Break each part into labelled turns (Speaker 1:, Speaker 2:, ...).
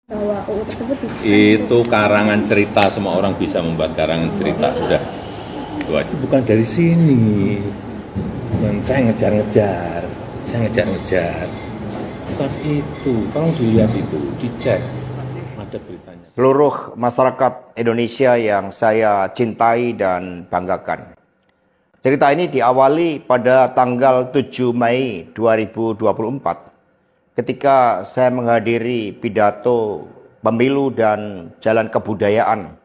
Speaker 1: bahwa UU tersebut
Speaker 2: Itu karangan cerita, semua orang bisa membuat karangan cerita. Udah, itu aja.
Speaker 3: Bukan dari sini. Bukan saya ngejar-ngejar. Saya ngejar-ngejar. Bukan itu. Tolong dilihat itu, dicek. Ada beritanya.
Speaker 4: Seluruh masyarakat Indonesia yang saya cintai dan banggakan. Cerita ini diawali pada tanggal 7 Mei 2024 ketika saya menghadiri pidato pemilu dan jalan kebudayaan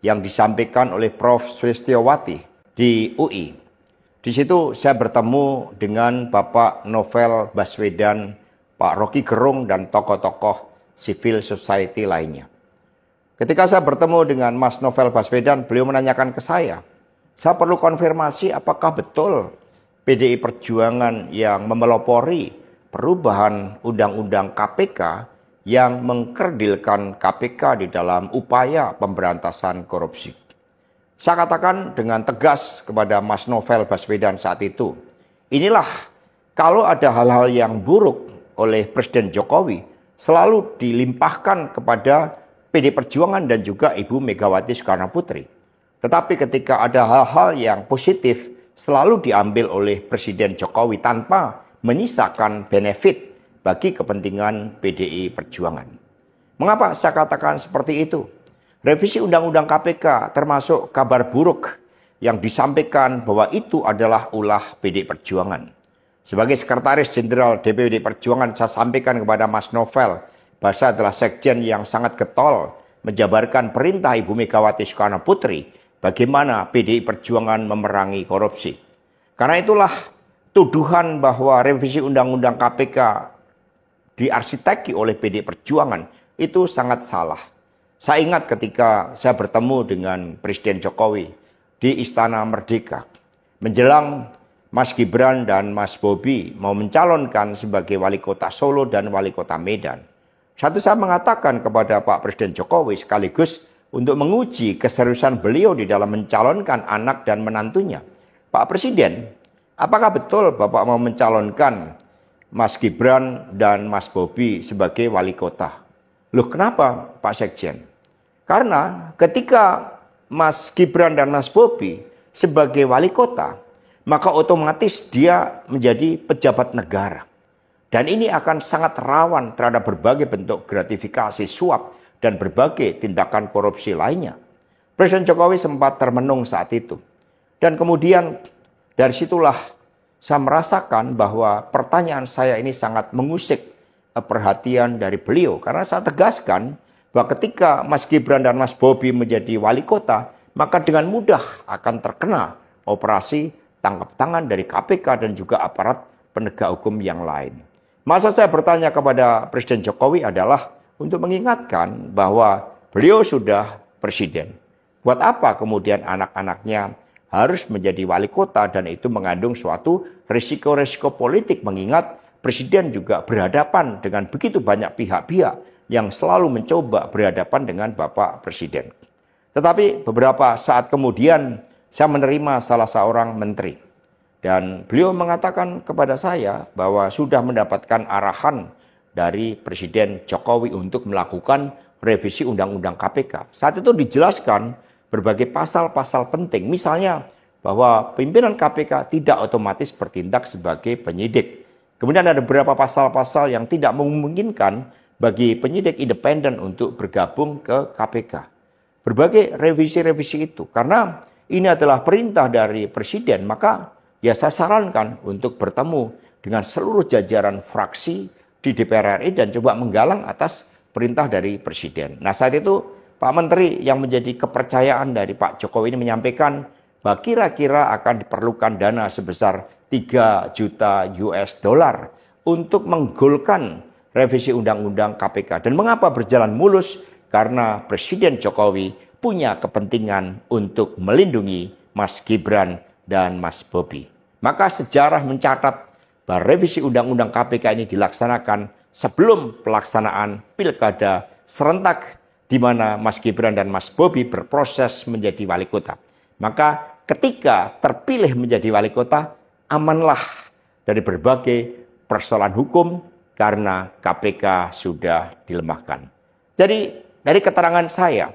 Speaker 4: yang disampaikan oleh Prof. Sulistyowati di UI. Di situ saya bertemu dengan Bapak Novel Baswedan, Pak Rocky Gerung, dan tokoh-tokoh civil society lainnya. Ketika saya bertemu dengan Mas Novel Baswedan, beliau menanyakan ke saya perlu konfirmasi apakah betul PDI Perjuangan yang memelopori perubahan Undang-Undang KPK yang mengkerdilkan KPK di dalam upaya pemberantasan korupsi. Saya katakan dengan tegas kepada Mas Novel Baswedan saat itu, inilah kalau ada hal-hal yang buruk oleh Presiden Jokowi selalu dilimpahkan kepada PDI Perjuangan dan juga Ibu Megawati Soekarno Putri. Tetapi ketika ada hal-hal yang positif selalu diambil oleh Presiden Jokowi tanpa menyisakan benefit bagi kepentingan PDI Perjuangan. Mengapa saya katakan seperti itu? Revisi Undang-Undang KPK termasuk kabar buruk yang disampaikan bahwa itu adalah ulah PDI Perjuangan. Sebagai Sekretaris Jenderal DPD Perjuangan, saya sampaikan kepada Mas Novel bahwa saya adalah sekjen yang sangat getol menjabarkan perintah Ibu Megawati Soekarno Putri bagaimana PDI Perjuangan memerangi korupsi. Karena itulah tuduhan bahwa revisi Undang-Undang KPK diarsiteki oleh PDI Perjuangan itu sangat salah. Saya ingat ketika saya bertemu dengan Presiden Jokowi di Istana Merdeka menjelang Mas Gibran dan Mas Bobi mau mencalonkan sebagai wali kota Solo dan wali kota Medan. Satu saya mengatakan kepada Pak Presiden Jokowi sekaligus untuk menguji keseriusan beliau di dalam mencalonkan anak dan menantunya. Pak Presiden, apakah betul Bapak mau mencalonkan Mas Gibran dan Mas Bobi sebagai wali kota? Loh, kenapa Pak Sekjen? Karena ketika Mas Gibran dan Mas Bobi sebagai wali kota, maka otomatis dia menjadi pejabat negara. Dan ini akan sangat rawan terhadap berbagai bentuk gratifikasi, suap, dan berbagai tindakan korupsi lainnya. Presiden Jokowi sempat termenung saat itu. Dan kemudian dari situlah saya merasakan bahwa pertanyaan saya ini sangat mengusik perhatian dari beliau. Karena saya tegaskan bahwa ketika Mas Gibran dan Mas Bobi menjadi wali kota, maka dengan mudah akan terkena operasi tangkap tangan dari KPK dan juga aparat penegak hukum yang lain. Maksud saya bertanya kepada Presiden Jokowi adalah untuk mengingatkan bahwa beliau sudah presiden. Buat apa kemudian anak-anaknya harus menjadi wali kota dan itu mengandung suatu risiko-risiko politik mengingat presiden juga berhadapan dengan begitu banyak pihak-pihak yang selalu mencoba berhadapan dengan Bapak Presiden. Tetapi beberapa saat kemudian saya menerima salah seorang menteri dan beliau mengatakan kepada saya bahwa sudah mendapatkan arahan dari Presiden Jokowi untuk melakukan revisi Undang-Undang KPK. Saat itu dijelaskan berbagai pasal-pasal penting. Misalnya bahwa pimpinan KPK tidak otomatis bertindak sebagai penyidik. Kemudian ada beberapa pasal-pasal yang tidak memungkinkan bagi penyidik independen untuk bergabung ke KPK. Berbagai revisi-revisi itu. Karena ini adalah perintah dari Presiden, maka ya saya sarankan untuk bertemu dengan seluruh jajaran fraksi di DPR RI dan coba menggalang atas perintah dari Presiden. Nah saat itu Pak Menteri yang menjadi kepercayaan dari Pak Jokowi ini menyampaikan bahwa kira-kira akan diperlukan dana sebesar 3 juta US dollar untuk menggolkan revisi Undang-Undang KPK. Dan mengapa berjalan mulus? Karena Presiden Jokowi punya kepentingan untuk melindungi Mas Gibran dan Mas Bobi. Maka sejarah mencatat bahwa revisi Undang-Undang KPK ini dilaksanakan sebelum pelaksanaan pilkada serentak di mana Mas Gibran dan Mas Bobi berproses menjadi wali kota. Maka ketika terpilih menjadi wali kota, amanlah dari berbagai persoalan hukum karena KPK sudah dilemahkan. Jadi dari keterangan saya,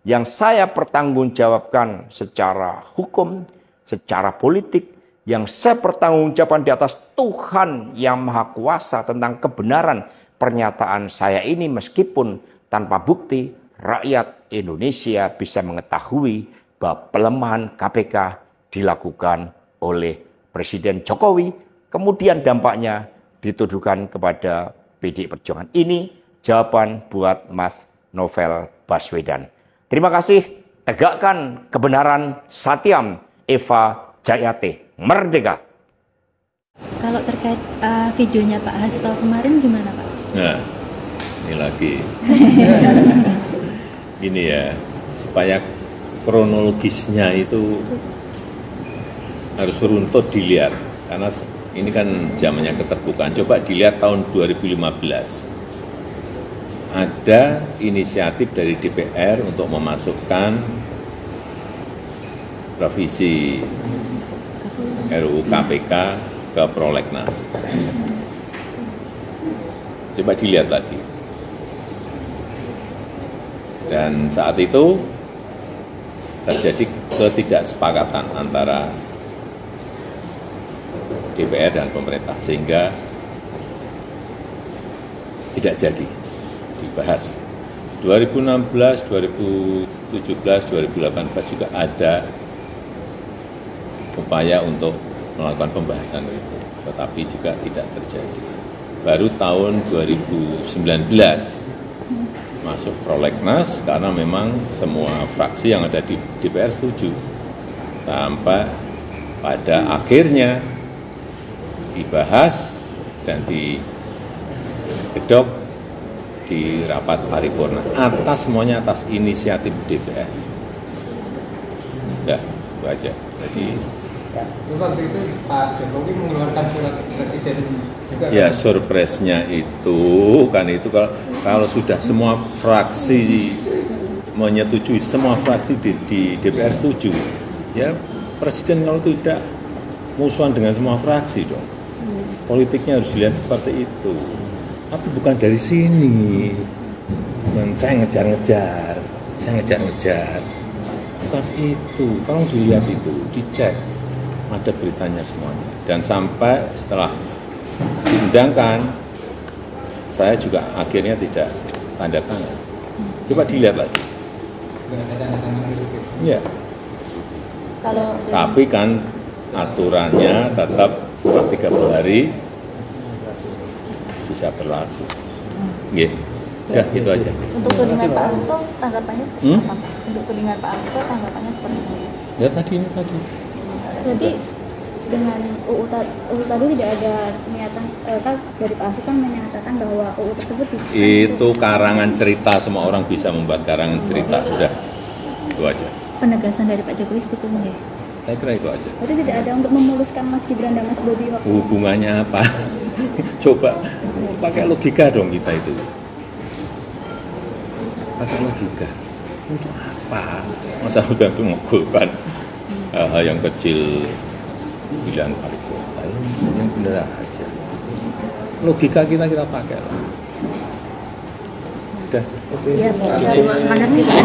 Speaker 4: yang saya pertanggungjawabkan secara hukum, secara politik, yang saya pertanggungjawabkan di atas Tuhan yang Maha Kuasa tentang kebenaran pernyataan saya ini, meskipun tanpa bukti, rakyat Indonesia bisa mengetahui bahwa pelemahan KPK dilakukan oleh Presiden Jokowi, kemudian dampaknya dituduhkan kepada PDI Perjuangan. Ini jawaban buat Mas Novel Baswedan. Terima kasih, tegakkan kebenaran, Satyam Eva Jayate, merdeka.
Speaker 1: Kalau terkait videonya Pak Hasto kemarin gimana Pak?
Speaker 2: Nah, ini lagi. Gini ya, supaya kronologisnya itu harus runtut dilihat. Karena ini kan zamannya keterbukaan. Coba dilihat tahun 2015. Ada inisiatif dari DPR untuk memasukkan revisi RUU KPK ke prolegnas. Coba dilihat lagi. Dan saat itu terjadi ketidaksepakatan antara DPR dan pemerintah, sehingga tidak jadi dibahas. 2016, 2017, 2018 juga ada upaya untuk melakukan pembahasan itu, tetapi juga tidak terjadi. Baru tahun 2019 masuk prolegnas karena memang semua fraksi yang ada di DPR setuju. Sampai pada akhirnya dibahas dan digedok di rapat paripurna semuanya atas inisiatif DPR. Ya, itu aja. Jadi
Speaker 5: waktu itu Pak Jokowi mengeluarkan surat presiden juga.
Speaker 2: Ya, surprise-nya itu kan itu kalau sudah semua fraksi menyetujui, semua fraksi di DPR setuju, ya presiden kalau tidak musuhan dengan semua fraksi dong. Politiknya harus dilihat seperti itu. Tapi bukan dari sini. Dan saya ngejar-ngejar. Bukan itu. Tolong dilihat itu, dicek. Ada beritanya semuanya. Dan sampai setelah diundangkan, saya juga akhirnya tidak tanda tangan. Coba dilihat lagi.
Speaker 5: Nggak ada tanda tangan itu.
Speaker 2: Ya. Tapi kan aturannya tetap setelah 30 hari bisa berlaku. Nggih. Ya, itu aja.
Speaker 1: Untuk tudingan Pak Hasto tanggapannya seperti apa Pak? Untuk tudingan Pak Hasto tanggapannya seperti apa?
Speaker 2: Ya tadi.
Speaker 1: Berarti dengan UU tadi tidak ada niatan kan dari Pak Hasto kan menyatakan bahwa UU tersebut
Speaker 2: Itu karangan cerita, semua orang bisa membuat karangan cerita. Udah. Itu aja.
Speaker 1: penegasan dari Pak Jokowi sebetulnya ya?
Speaker 2: Saya kira itu aja.
Speaker 1: Berarti tidak ada untuk memuluskan Mas Gibran dan Mas Bobi waktu
Speaker 2: Hubungannya apa? Coba pakai logika dong kita itu. Pakai logika. Untuk apa? Masa udah mengumpulkan hal yang kecil pilihan wali kota, yang benar aja. Logika kita pakai lah. Udah.
Speaker 1: Siap. Terima kasih Pak.